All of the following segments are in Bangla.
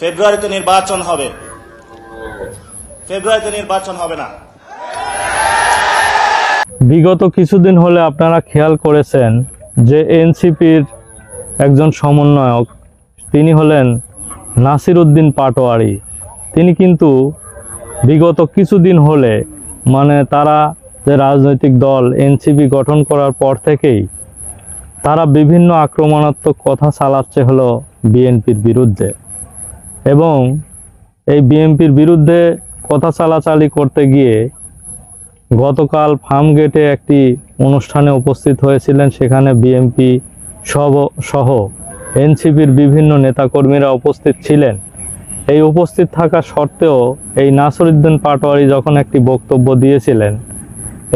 ফেব্রুয়ারিতে নির্বাচন হবে। ফেব্রুয়ারিতে নির্বাচন হবে না। বিগত কিছুদিন হলে আপনারা খেয়াল করেছেন যে এনসিপির একজন সমন্বয়ক, তিনি হলেন নাসির উদ্দিন পাটোয়ারি। তিনি কিন্তু বিগত কিছুদিন হলে তারা যে রাজনৈতিক দল এনসিপি গঠন করার পর থেকেই তারা বিভিন্ন আক্রমণাত্মক কথা চালাচ্ছে হলো বিএনপির বিরুদ্ধে, এবং এই বিএনপির বিরুদ্ধে কথা চালাচালি করতে গিয়ে গতকাল ফার্মগেটে একটি অনুষ্ঠানে উপস্থিত হয়েছিলেন। সেখানে বিএনপি সহ এনসিপির বিভিন্ন নেতাকর্মীরা উপস্থিত ছিলেন। এই উপস্থিত থাকা সত্ত্বেও এই নাসির উদ্দিন পাটোয়ারি যখন একটি বক্তব্য দিয়েছিলেন,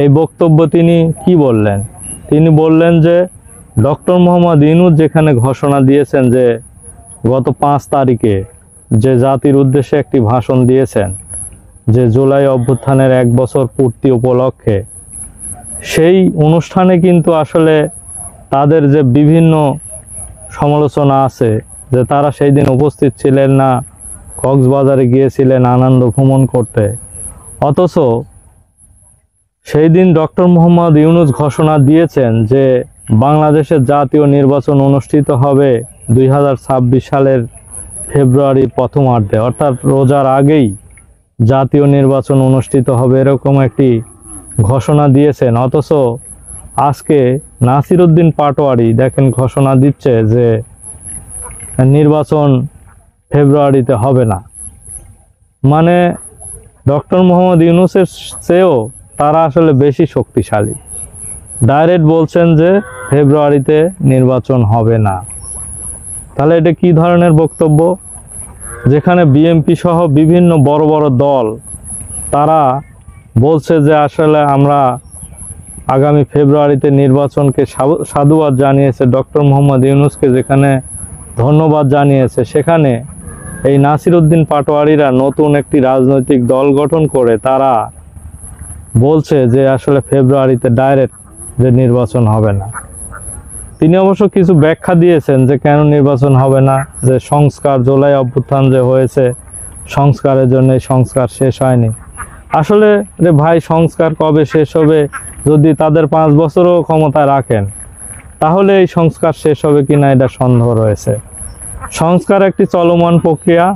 এই বক্তব্য তিনি কি বললেন? তিনি বললেন যে ডক্টর মোহাম্মদ ইউনূস যেখানে ঘোষণা দিয়েছেন যে গত 5 তারিখে যে জাতির উদ্দেশ্যে একটি ভাষণ দিয়েছেন, যে জুলাই অভ্যুত্থানের 1 বছর পূর্তি উপলক্ষে, সেই অনুষ্ঠানে কিন্তু আসলে তাদের যে বিভিন্ন সমালোচনা আছে যে তারা সেই দিন উপস্থিত ছিলেন না, কক্সবাজারে গিয়েছিলেন আনন্দ ভ্রমণ করতে। অথচ সেই দিন ডক্টর মোহাম্মদ ইউনূস ঘোষণা দিয়েছেন যে বাংলাদেশের জাতীয় নির্বাচন অনুষ্ঠিত হবে 2026 সালের ফেব্রুয়ারির প্রথমার্ধে, অর্থাৎ রোজার আগেই জাতীয় নির্বাচন অনুষ্ঠিত হবে, এরকম একটি ঘোষণা দিয়েছেন। অথচ আজকে নাসির উদ্দিন পাটোয়ারি দেখেন ঘোষণা দিচ্ছে যে নির্বাচন ফেব্রুয়ারিতে হবে না। ডক্টর মোহাম্মদ ইউনূসের চেয়েও তারা আসলে বেশি শক্তিশালী। ডাইরেক্ট বলছেন যে ফেব্রুয়ারিতে নির্বাচন হবে না। তাহলে এটা কি ধরনের বক্তব্য? যেখানে বিএনপি সহ বিভিন্ন বড় বড় দল তারা বলছে যে আসলে আমরা আগামী ফেব্রুয়ারিতে নির্বাচনকে সাধুবাদ জানিয়েছে, ডক্টর মোহাম্মদ ইউনূসকে যেখানে ধন্যবাদ জানিয়েছে, সেখানে এই নাসির উদ্দিন পাটোয়ারিরা নতুন একটি রাজনৈতিক দল গঠন করে তারা বলছে যে আসলে ফেব্রুয়ারিতে ডাইরেক্ট যে নির্বাচন হবে না। তিনি অবশ্য কিছু ব্যাখ্যা দিয়েছেন যে কেন নির্বাচন হবে না, যে সংস্কার, জুলাই অভ্যুত্থান যে হয়েছে সংস্কারের জন্য এই সংস্কার শেষ হয়নি। আসলে রে ভাই, সংস্কার কবে শেষ হবে? যদি তাদের 5 বছরও ক্ষমতায় রাখেন তাহলে এই সংস্কার শেষ হবে কিনা এটা সন্দেহ রয়েছে। সংস্কার একটি চলমান প্রক্রিয়া।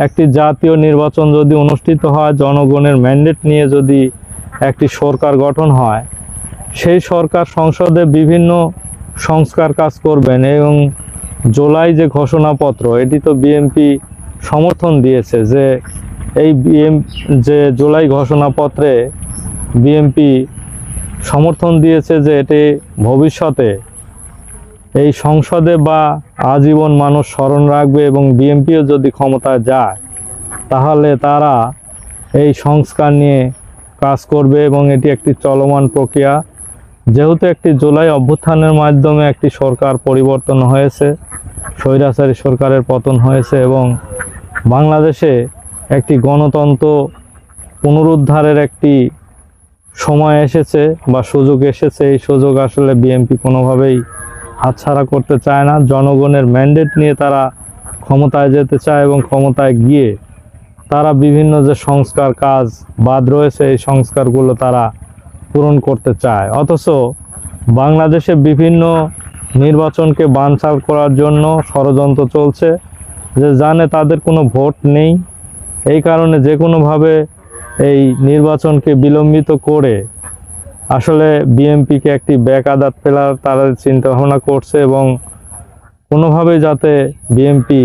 একটি জাতীয় নির্বাচন যদি অনুষ্ঠিত হয়, জনগণের ম্যান্ডেট নিয়ে যদি একটি সরকার গঠন হয়, সেই সরকার সংসদে বিভিন্ন সংস্কার কাজ করবেন। এবং জুলাই যে ঘোষণাপত্র, এটি তো বিএনপি সমর্থন দিয়েছে যে এই যে জুলাই ঘোষণাপত্রে বিএনপি সমর্থন দিয়েছে যে এটি ভবিষ্যতে এই সংসদে বা আজীবন মানুষ স্মরণ রাখবে, এবং বিএনপিও যদি ক্ষমতায় যায় তাহলে তারা এই সংস্কার নিয়ে কাজ করবে, এবং এটি একটি চলমান প্রক্রিয়া। যেহেতু একটি জুলাই অভ্যুত্থানের মাধ্যমে একটি সরকার পরিবর্তন হয়েছে, স্বৈরাচারী সরকারের পতন হয়েছে, এবং বাংলাদেশে একটি গণতন্ত্র পুনরুদ্ধারের একটি সময় এসেছে বা সুযোগ এসেছে। এই সুযোগ আসলে বিএনপি কোনোভাবেই হাতছাড়া করতে চায় না। জনগণের ম্যান্ডেট নিয়ে তারা ক্ষমতায় যেতে চায়, এবং ক্ষমতায় গিয়ে তারা বিভিন্ন যে সংস্কার কাজ বাদ রয়েছে এই সংস্কারগুলো তারা পূরণ করতে চায়। অথচ বাংলাদেশে বিভিন্ন নির্বাচনকে বানচাল করার জন্য ষড়যন্ত্র চলছে, যে জানে তাদের কোনো ভোট নেই, এই কারণে যে কোনোভাবে এই নির্বাচনকে বিলম্বিত করে আসলে বিএনপিকে একটি ব্যাঘাত ফেলার তারা চিন্তা ভাবনা করছে, এবং কোনোভাবে যাতে বিএনপি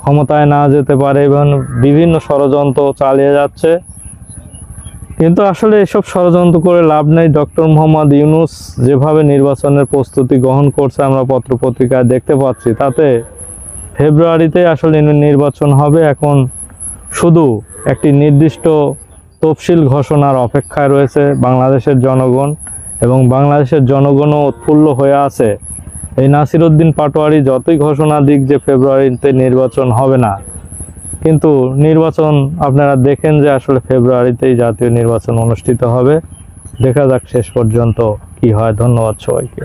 ক্ষমতায় না যেতে পারে, এবং বিভিন্ন ষড়যন্ত্র চালিয়ে যাচ্ছে। কিন্তু আসলে এসব ষড়যন্ত্র করে লাভ নেই। ডক্টর মোহাম্মদ ইউনূস যেভাবে নির্বাচনের প্রস্তুতি গ্রহণ করছে আমরা পত্রপত্রিকায় দেখতে পাচ্ছি, তাতে ফেব্রুয়ারিতে আসলে নির্বাচন হবে। এখন শুধু একটি নির্দিষ্ট তফসিল ঘোষণার অপেক্ষায় রয়েছে বাংলাদেশের জনগণ, এবং বাংলাদেশের জনগণও উৎফুল্ল হয়ে আছে। এই নাসির উদ্দিন পাটোয়ারি যতই ঘোষণা দিক যে ফেব্রুয়ারিতে নির্বাচন হবে না, কিন্তু নির্বাচন আপনারা দেখেন যে আসলে ফেব্রুয়ারিতেই জাতীয় নির্বাচন অনুষ্ঠিত হবে। দেখা যাক শেষ পর্যন্ত কি হয়। ধন্যবাদ সবাইকে।